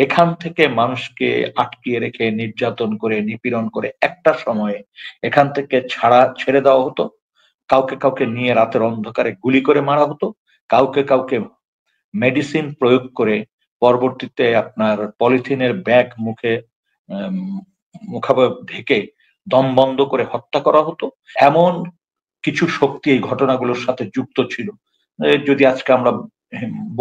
এখান থেকে মানুষকে আটকিয়ে রেখে নির্যাতন করে নিপীড়ন করে একটা সময়ে এখান থেকে ছেড়ে দেওয়া হতো। কাউকে কাউকে নিয়ে রাতের অন্ধকারে গুলি করে মারা হতো, কাউকে কাউকে মেডিসিন প্রয়োগ করে পরবর্তীতে আপনার পলিথিনের ব্যাগ মুখে মুখাবয়ব ঢেকে দম বন্ধ করে হত্যা করা হতো। এমন কিছু শক্তি এই ঘটনাগুলোর সাথে যুক্ত ছিল। যদি আজকে আমরা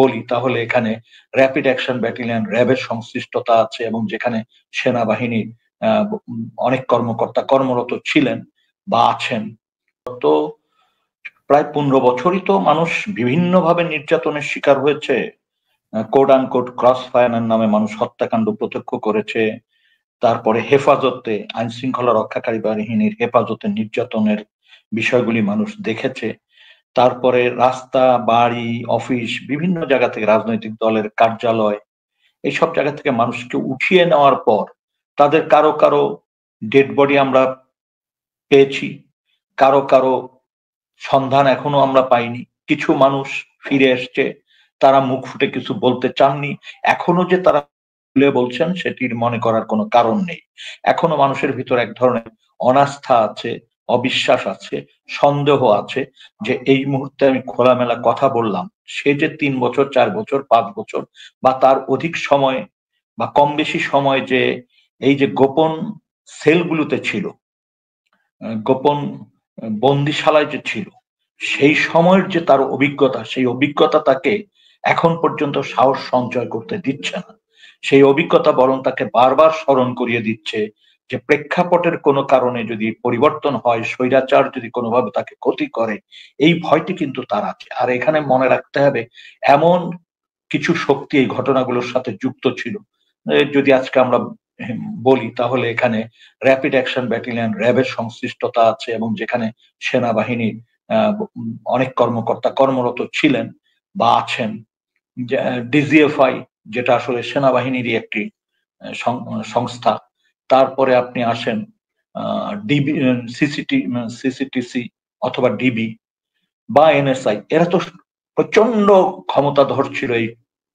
বলি তাহলে এখানে র্যাপিড অ্যাকশন ব্যাটালিয়ন র্যাবের সংশ্লিষ্টতা আছে এবং যেখানে সেনাবাহিনীর অনেক কর্মকর্তা কর্মরত ছিলেন বা আছেন। তো প্রায় 15 বছরই তো মানুষ বিভিন্নভাবে নির্যাতনের শিকার হয়েছে। কোড আনকোড ক্রস ফায়ার নামে মানুষ হত্যাকাণ্ড প্রত্যক্ষ করেছে। তারপরে হেফাজতে আইন শৃঙ্খলা রক্ষাকারী বাহিনীর হেফাজতে নির্যাতনের বিষয়গুলি মানুষ দেখেছে। তারপরে রাস্তা, বাড়ি, অফিস, বিভিন্ন জায়গা থেকে রাজনৈতিক দলের কার্যালয়, এইসব জায়গা থেকে মানুষকে উঠিয়ে নেওয়ার পর তাদের কারো কারো ডেড বডি আমরা পেয়েছি, কারো কারো সন্ধান এখনো আমরা পাইনি। কিছু মানুষ ফিরে এসছে, তারা মুখ ফুটে কিছু বলতে চাননি। এখনো যে তারা খুলে বলছেন সেটির মনে করার কোনো কারণ নেই। এখনো মানুষের ভিতর এক ধরনের অনাস্থা আছে, অবিশ্বাস আছে, সন্দেহ আছে যে এই মুহূর্তে আমি খোলামেলা কথা বললাম, সে যে 3 বছর, 4 বছর, 5 বছর বা তার অধিক সময় বা কম বেশি সময় যে এই যে গোপন সেলগুলোতে ছিল, গোপন বন্দিশালায় যে ছিল, সেই সময়ের যে তার অভিজ্ঞতা, সেই অভিজ্ঞতা তাকে এখন পর্যন্ত সাহস সঞ্চয় করতে দিচ্ছে না। সেই অভিজ্ঞতা বরং তাকে বারবার স্মরণ করিয়ে দিচ্ছে যে প্রেক্ষাপটের কোনো কারণে যদি পরিবর্তন হয়, স্বৈরাচার যদি কোনোভাবে তাকে ক্ষতি করে, এই ভয়টি কিন্তু তার আছে। আর এখানে মনে রাখতে হবে এমন কিছু শক্তি এই ঘটনাগুলোর সাথে যুক্ত ছিল। যদি আজকে আমরা বলি তাহলে এখানে র্যাপিড অ্যাকশন ব্যাটালিয়ন র্যাবের সংশ্লিষ্টতা আছে এবং যেখানে সেনাবাহিনীর অনেক কর্মকর্তা কর্মরত ছিলেন বা আছেন। ডিজিএফআই যেটা আসলে সেনাবাহিনীরই একটি সংস্থা। তারপরে আপনি আসেন ডিবি, সিসিটিসি অথবা ডিবি বা এনএসআই, এরা তো প্রচন্ড ক্ষমতাধর ছিল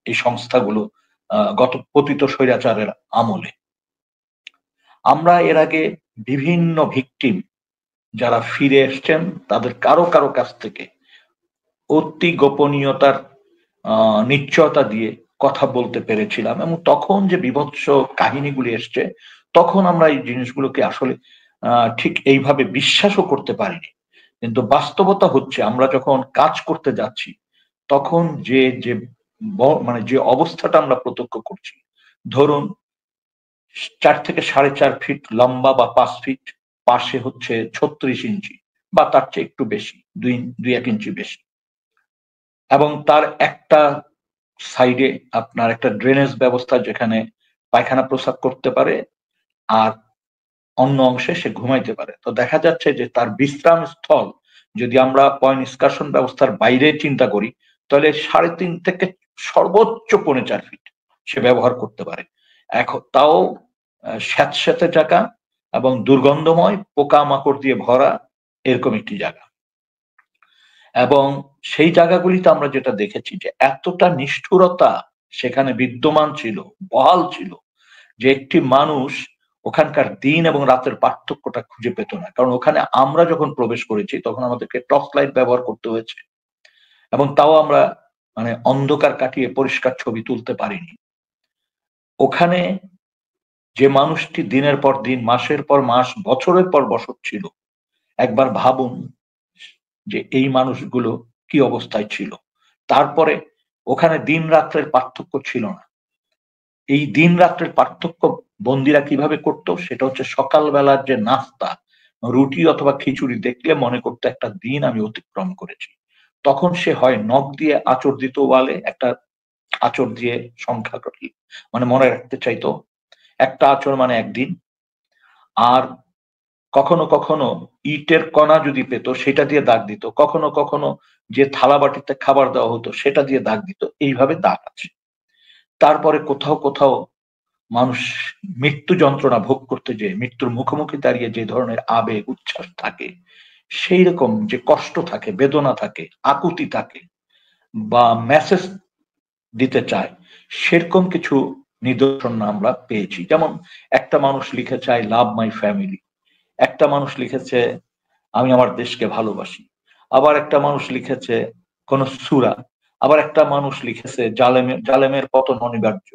এই সংস্থাগুলো গত পতিত স্বৈরাচারের আমলে। আমরা এর আগে বিভিন্ন ভিকটিম যারা ফিরে এসছেন তাদের কারো কারো কাছ থেকে অতি গোপনীয়তার নিশ্চয়তা দিয়ে কথা বলতে পেরেছিলাম এবং তখন যে বিভৎস কাহিনীগুলি এসছে তখন আমরা এই জিনিসগুলোকে আসলে ঠিক এইভাবে বিশ্বাসও করতে পারিনি। কিন্তু বাস্তবতা হচ্ছে আমরা যখন কাজ করতে যাচ্ছি তখন যে যে মানে যে অবস্থাটা আমরা প্রত্যক্ষ করছি, ধরুন 4 থেকে 4.5 ফিট লম্বা বা 5 ফিট, পাশে হচ্ছে 36 ইঞ্চি বা তার চেয়ে একটু বেশি, 2-1 ইঞ্চি বেশি, এবং তার একটা সাইডে আপনার একটা ড্রেনেজ ব্যবস্থা যেখানে পায়খানা প্রস্রাব করতে পারে আর অন্য অংশে সে ঘুমাইতে পারে। তো দেখা যাচ্ছে যে তার বিশ্রাম স্থল যদি আমরা পয় নিষ্কাশন ব্যবস্থার বাইরে চিন্তা করি তাহলে 3.5 থেকে সর্বোচ্চ 4.5 ফিট সে ব্যবহার করতে পারে। এখন তাও স্যাঁতস্যাঁতে জায়গা এবং দুর্গন্ধময় পোকামাকড় দিয়ে ভরা এরকম একটি জায়গা। এবং সেই জায়গাগুলিতে আমরা যেটা দেখেছি যে এতটা নিষ্ঠুরতা সেখানে বিদ্যমান ছিল, বহাল ছিল, যে একটি মানুষ ওখানকার দিন এবং রাতের পার্থক্যটা খুঁজে পেত না। কারণ ওখানে আমরা যখন প্রবেশ করেছি তখন আমাদেরকে টর্চ লাইট ব্যবহার করতে হয়েছে এবং তাও আমরা মানে অন্ধকার কাটিয়ে পরিষ্কার ছবি তুলতে পারিনি। ওখানে যে মানুষটি দিনের পর দিন, মাসের পর মাস, বছরের পর বছর ছিল, একবার ভাবুন যে এই মানুষগুলো কি অবস্থায় ছিল। তারপরে ওখানে দিন রাত্রের পার্থক্য ছিল না। এই দিন রাত্রের পার্থক্য বন্দিরা কিভাবে করতো সেটা হচ্ছে সকালবেলার যে নাস্তা, রুটি অথবা খিচুড়ি দেখলে মনে করতো একটা দিন আমি অতিক্রম করেছি। তখন সে হয় নখ দিয়ে আঁচড় দিত ওয়ালে, একটা আঁচড় দিয়ে সংখ্যা মানে মনে রাখতে চাইতো, একটা আঁচড় মানে একদিন। আর কখনো কখনো ইটের কণা যদি পেত সেটা দিয়ে দাগ দিত, কখনো কখনো যে থালা বাটিতে খাবার দেওয়া হতো সেটা দিয়ে দাগ দিত। এইভাবে দাগ আছে। তারপরে কোথাও কোথাও মানুষ মৃত্যু যন্ত্রণা ভোগ করতে যেয়ে মৃত্যুর মুখোমুখি দাঁড়িয়ে যে ধরনের আবেগ উচ্ছ্বাস থাকে, সেই রকম যে কষ্ট থাকে, বেদনা থাকে, আকুতি থাকে বা মেসেজ দিতে চায়, সেরকম কিছু নিদর্শন আমরা পেয়েছি। যেমন একটা মানুষ লিখেছে আই লাভ মাই ফ্যামিলি, একটা মানুষ লিখেছে আমি আমার দেশকে ভালোবাসি, আবার একটা মানুষ লিখেছে কোন সূরা, আবার একটা মানুষ লিখেছে জালেমের পতন অনিবার্য,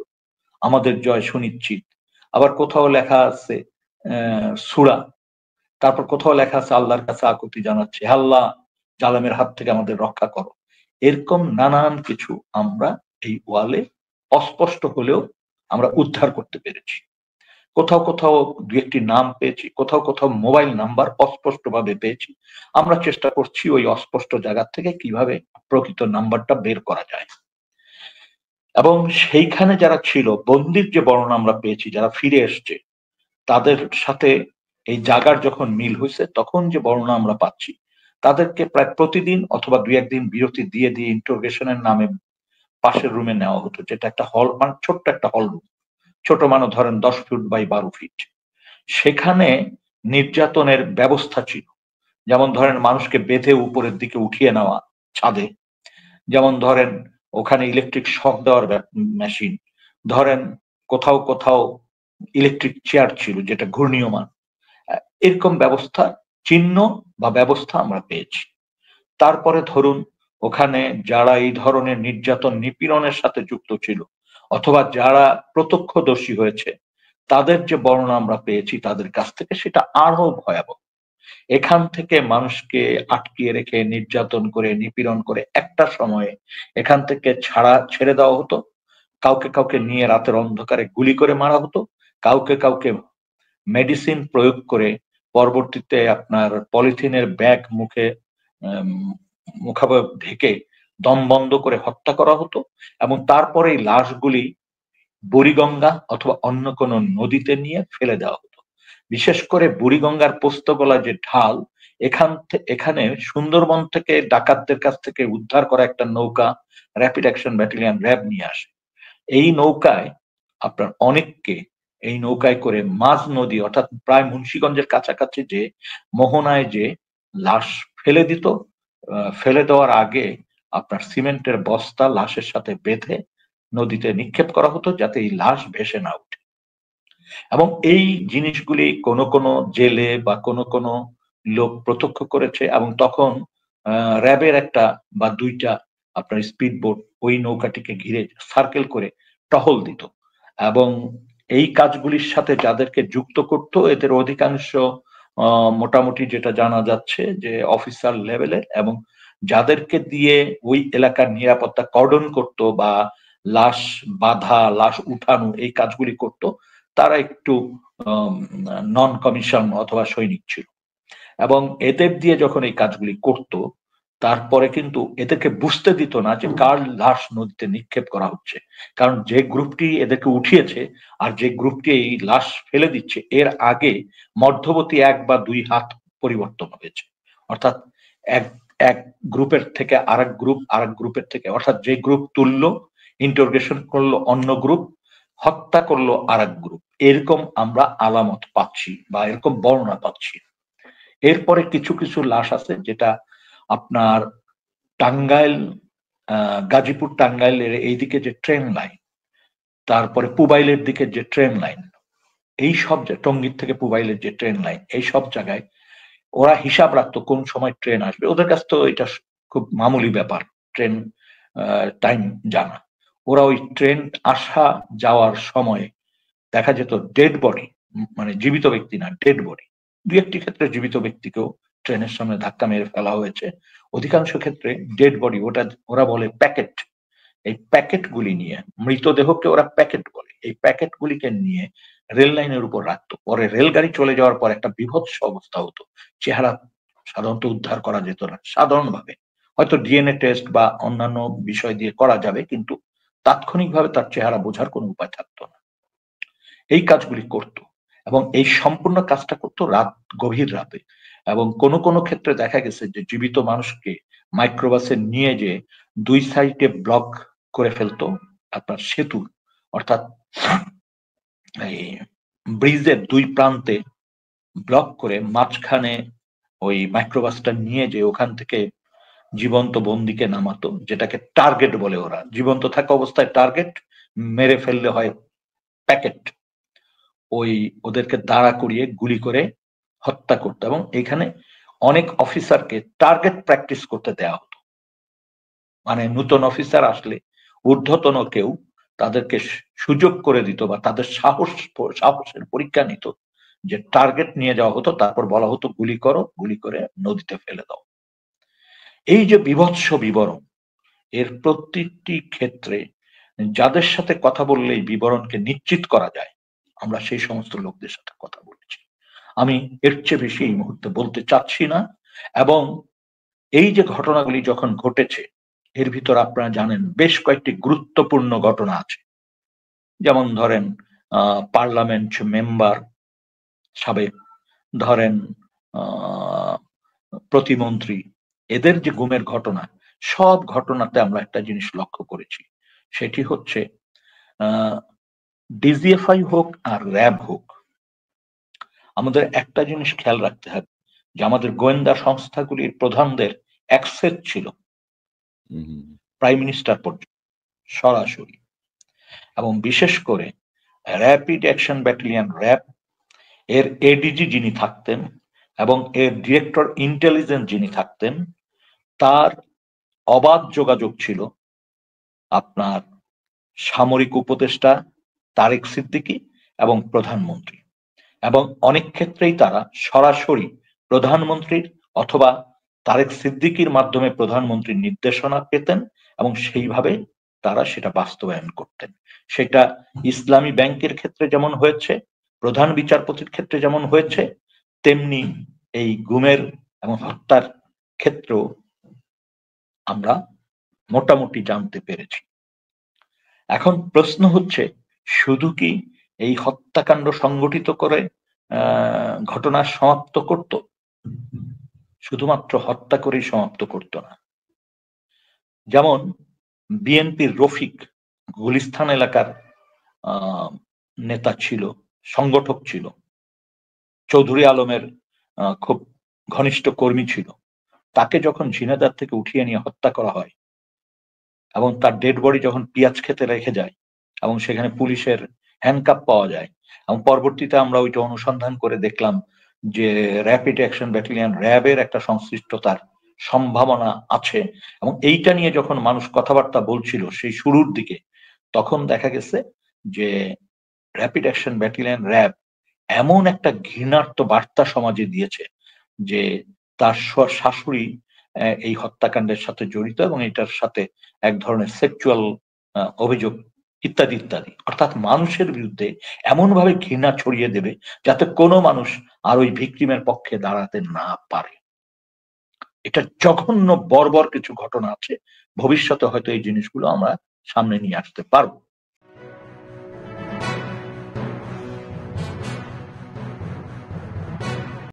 আমাদের জয় সুনিশ্চিত। আবার কোথাও লেখা আছে সূরা, তারপর কোথাও লেখা আছে আল্লাহর কাছে আকুতি জানাচ্ছে, হে আল্লাহ জালেমের হাত থেকে আমাদের রক্ষা করো। এরকম নানান কিছু আমরা এই ওয়ালে অস্পষ্ট হলেও আমরা উদ্ধার করতে পেরেছি। কোথাও কোথাও দু একটি নাম পেয়েছি, কোথাও কোথাও মোবাইল নাম্বার অস্পষ্ট ভাবে পেয়েছি। আমরা চেষ্টা করছি ওই অস্পষ্ট জায়গা থেকে কিভাবে প্রকৃত নাম্বারটা বের করা যায়। এবং সেইখানে যারা ছিল বন্দির যে বর্ণনা আমরা পেয়েছি, যারা ফিরে এসছে তাদের সাথে এই জায়গার যখন মিল হয়েছে তখন যে বর্ণনা আমরা পাচ্ছি, তাদেরকে প্রায় প্রতিদিন অথবা দুই একদিন বিরতি দিয়ে দিয়ে ইন্টারোগেশনের নামে পাশের রুমে নেওয়া হতো, যেটা একটা হল, মানে ছোট্ট একটা হল রুম, ছোট মানে ধরেন 10 ফিট বাই 12 ফিট। সেখানে নির্যাতনের ব্যবস্থা ছিল। যেমন ধরেন মানুষকে বেঁধে উপরের দিকে উঠিয়ে নেওয়া ছাদে, যেমন ধরেন ওখানে ইলেকট্রিক শক দেওয়ার মেশিন, ধরেন কোথাও কোথাও ইলেকট্রিক চেয়ার ছিল যেটা ঘূর্ণীয়মান। এরকম ব্যবস্থা, চিহ্ন বা ব্যবস্থা আমরা পেয়েছি। তারপরে ধরুন ওখানে যারা এই ধরনের নির্যাতন নিপীড়নের সাথে যুক্ত ছিল অথবা যারা প্রত্যক্ষদর্শী হয়েছে তাদের যে বর্ণনা আমরা পেয়েছি তাদের কাছ থেকে, সেটা আরো ভয়াবহ। এখান থেকে মানুষকে আটকিয়ে রেখে নির্যাতন করে নিপীড়ন করে একটা সময়ে এখান থেকে ছেড়ে দেওয়া হতো। কাউকে কাউকে নিয়ে রাতের অন্ধকারে গুলি করে মারা হতো, কাউকে কাউকে মেডিসিন প্রয়োগ করে পরবর্তীতে আপনার পলিথিনের ব্যাগ মুখে মুখাবয়ব ঢেকে দম বন্ধ করে হত্যা করা হতো। এবং তারপরে এই লাশগুলি বুড়িগঙ্গা অথবা অন্য কোনো নদীতে নিয়ে ফেলে দেওয়া হতো। বিশেষ করে বুড়িগঙ্গার পোস্তগোলা যে ঢাল, এখানে সুন্দরবন থেকে ডাকাতদের কাছ থেকে উদ্ধার করা একটা নৌকা র্যাপিড অ্যাকশন ব্যাটালিয়ন র্যাব নিয়ে আসে। এই নৌকায় আপনার অনেককে এই নৌকায় করে মাঝ নদী অর্থাৎ প্রায় মুন্সিগঞ্জের কাছাকাছি যে মোহনায় যে লাশ ফেলে দিত, ফেলে দেওয়ার আগে আপনার সিমেন্টের বস্তা লাশের সাথে বেঁধে নদীতে নিক্ষেপ করা হতো যাতে এই লাশ ভেসে না ওঠে। এবং এই জিনিসগুলি কোন কোন জেলে বা কোন কোন লোক প্রত্যক্ষ করেছে এবং তখন র্যাবের একটা বা দুইটা আপনার স্পিড বোট ওই নৌকাটিকে ঘিরে সার্কেল করে টহল দিত। এবং এই কাজগুলির সাথে যাদেরকে যুক্ত করতো এদের অধিকাংশ মোটামুটি যেটা জানা যাচ্ছে যে অফিসার লেভেলের, এবং যাদেরকে দিয়ে ওই এলাকার নিরাপত্তা কর্ডন করত বা লাশ বাঁধা লাশ উঠানো এই কাজগুলি করত, তারা একটু নন কমিশন অথবা সৈনিক ছিল। এবং এদের দিয়ে যখন এই কাজগুলি করত তারপরে কিন্তু এদেরকে বুঝতে দিত না যে কার লাশ নদীতে নিক্ষেপ করা হচ্ছে, কারণ যে গ্রুপটি এদেরকে উঠিয়েছে আর যে গ্রুপটি এই লাশ ফেলে দিচ্ছে এর আগে মধ্যবর্তী 1 বা 2 হাত পরিবর্তন হয়েছে। অর্থাৎ এক এক গ্রুপের থেকে আরেক গ্রুপের থেকে, অর্থাৎ যে গ্রুপ তুললো ইন্টারোগেশন করলো অন্য গ্রুপ, হত্যা করলো আরেক গ্রুপ, এরকম আমরা আলামত পাচ্ছি বা এরকম বর্ণনা পাচ্ছি। এরপরে কিছু কিছু লাশ আছে যেটা আপনার টাঙ্গাইল, গাজীপুর টাঙ্গাইলের এইদিকে যে ট্রেন লাইন, তারপরে পুবাইলের দিকে যে ট্রেন লাইন, এই সব টঙ্গীর থেকে পুবাইলের যে ট্রেন লাইন, এই সব জায়গায় ওরা হিসাব রাখতো কোন সময় ট্রেন আসবে। ওদের কাছে তো এটা খুব মামুলি ব্যাপার ট্রেন টাইম জানা। ওরা ওই ট্রেন আসা যাওয়ার সময় দেখা যেত ডেড বডি, মানে জীবিত ব্যক্তি না, ডেড বডি। দু একটি ক্ষেত্রে জীবিত ব্যক্তিকেও ট্রেনের সামনে ধাক্কা মেরে ফেলা হয়েছে, অধিকাংশ ক্ষেত্রে ডেড বডি, ওরা বলে প্যাকেট। এই প্যাকেট গুলি নিয়ে, মৃতদেহকে ওরা প্যাকেট বলে, এই প্যাকেট গুলিকে নিয়ে রেল লাইনের উপর রাখতো। পরে রেলগাড়ি চলে যাওয়ার পর একটা বিভৎস অবস্থা হতো, চেহারা সাধারণত উদ্ধার করা যেত না সাধারণভাবে। হয়তো ডিএনএ টেস্ট বা অন্যান্য বিষয় দিয়ে করা যাবে, কিন্তু তাৎক্ষণিকভাবে তার চেহারা বোঝার কোনো উপায় থাকতো না। এই কাজগুলি করত এবং এই সম্পূর্ণ কাজটা করতো গভীর রাতে। এবং কোনো কোনো ক্ষেত্রে দেখা গেছে যে জীবিত মানুষকে মাইক্রোবাসে নিয়ে যে 2 সাইডে ব্লক করে ফেলতো আপনার সেতু, অর্থাৎ এই ব্রিজের 2 প্রান্তে ব্লক করে মাঝখানে ওই মাইক্রোবাসটা নিয়ে যে ওখান থেকে জীবন্ত বন্দীকে নামাতো, যেটাকে টার্গেট বলে। ওরা জীবন্ত থাকা অবস্থায় টার্গেট মেরে ফেললে হয় প্যাকেট ওই ওদেরকে দাঁড়া করিয়ে গুলি করে হত্যা করতো, এবং এখানে অনেক অফিসারকে টার্গেট প্র্যাকটিস করতে দেওয়া হতো। মানে নতুন অফিসার আসলে ঊর্ধ্বতন কেউ তাদেরকে সুযোগ করে দিত বা তাদের সাহসের পরীক্ষা নিত, যে টার্গেট নিয়ে যাওয়া হতো, তারপর বলা হতো গুলি করো, গুলি করে নদীতে ফেলে দাও। এই যে বিভৎস বিবরণ, এর প্রত্যেকটি ক্ষেত্রে যাদের সাথে কথা বললে এই বিবরণকে নিশ্চিত করা যায়, আমরা সেই সমস্ত লোকদের সাথে কথা বলেছি। আমি এর চেয়ে বেশি এই মুহূর্তে বলতে চাচ্ছি না। এবং এই যে ঘটনাগুলি যখন ঘটেছে, এর ভিতর আপনারা জানেন বেশ কয়েকটি গুরুত্বপূর্ণ ঘটনা আছে। যেমন ধরেন পার্লামেন্ট মেম্বার সাবেক, ধরেন প্রতিমন্ত্রী, এদের যে গুমের ঘটনা, সব ঘটনাতে আমরা একটা জিনিস লক্ষ্য করেছি, সেটি হচ্ছে ডিজিএফআই হোক আর র্যাব হোক, আমাদের একটা জিনিস খেয়াল রাখতে হবে যে আমাদের গোয়েন্দা সংস্থাগুলির প্রধানদের অ্যাক্সেস ছিল প্রাইম মিনিস্টার পর্যন্ত সরাসরি। এবং বিশেষ করে র্যাপিড অ্যাকশন ব্যাটালিয়ন র্যাব এর এডিজি যিনি থাকতেন এবং এর ডিরেক্টর ইন্টেলিজেন্স যিনি থাকতেন, তার অবাধ যোগাযোগ ছিল আপনার সামরিক উপদেষ্টা তারেক সিদ্দিকী এবং প্রধানমন্ত্রী। এবং অনেক ক্ষেত্রেই তারা সরাসরি প্রধানমন্ত্রীর অথবা তারেক সিদ্দিকীর মাধ্যমে প্রধানমন্ত্রীর নির্দেশনা পেতেন এবং সেইভাবে তারা সেটা বাস্তবায়ন করতেন। সেটা ইসলামী ব্যাংকের ক্ষেত্রে যেমন হয়েছে, প্রধান বিচারপতির ক্ষেত্রে যেমন হয়েছে, তেমনি এই গুমের এবং হত্যার ক্ষেত্রেও আমরা মোটামুটি জানতে পেরেছি। এখন প্রশ্ন হচ্ছে, শুধু কি এই হত্যাকাণ্ড সংগঠিত করে ঘটনা সমাপ্ত করত? শুধুমাত্র হত্যা করেই সমাপ্ত করত না। যেমন বিএনপির রফিক গুলিস্তান এলাকার নেতা ছিল, সংগঠক ছিল, চৌধুরী আলমের খুব ঘনিষ্ঠ কর্মী ছিল। তাকে যখন ঝিনাইদহ থেকে উঠিয়ে নিয়ে হত্যা করা হয় এবং তার ডেড বডি যখন পিঁয়াজ খেতে রেখে যায় এবং সেখানে পুলিশের হ্যান্ডকাপ পাওয়া যায়, এবং পরবর্তীতে আমরা ওইটা অনুসন্ধান করে দেখলাম যে র্যাপিড অ্যাকশন ব্যাটালিয়ন র্যাবের একটা সংশ্লিষ্টতার সম্ভাবনা আছে, এবং এইটা নিয়ে যখন মানুষ কথাবার্তা বলছিল সেই শুরুর দিকে, তখন দেখা গেছে যে র্যাপিড অ্যাকশন ব্যাটালিয়ন র্যাব এমন একটা ঘৃণার্ত বার্তা সমাজে দিয়েছে যে তার শাশুড়ি এই হত্যাকাণ্ডের সাথে জড়িত এবং এটার সাথে এক ধরনের সেক্সুয়াল অভিযোগ ইত্যাদি ইত্যাদি। অর্থাৎ মানুষের বিরুদ্ধে এমন ভাবে ঘৃণা ছড়িয়ে দেবে যাতে কোনো মানুষ আর ওই ভিকটিমের পক্ষে দাঁড়াতে না পারে। এটা জঘন্য বর্বর কিছু ঘটনা আছে, ভবিষ্যতে হয়তো এই জিনিসগুলো আমরা সামনে নিয়ে আসতে পারবো।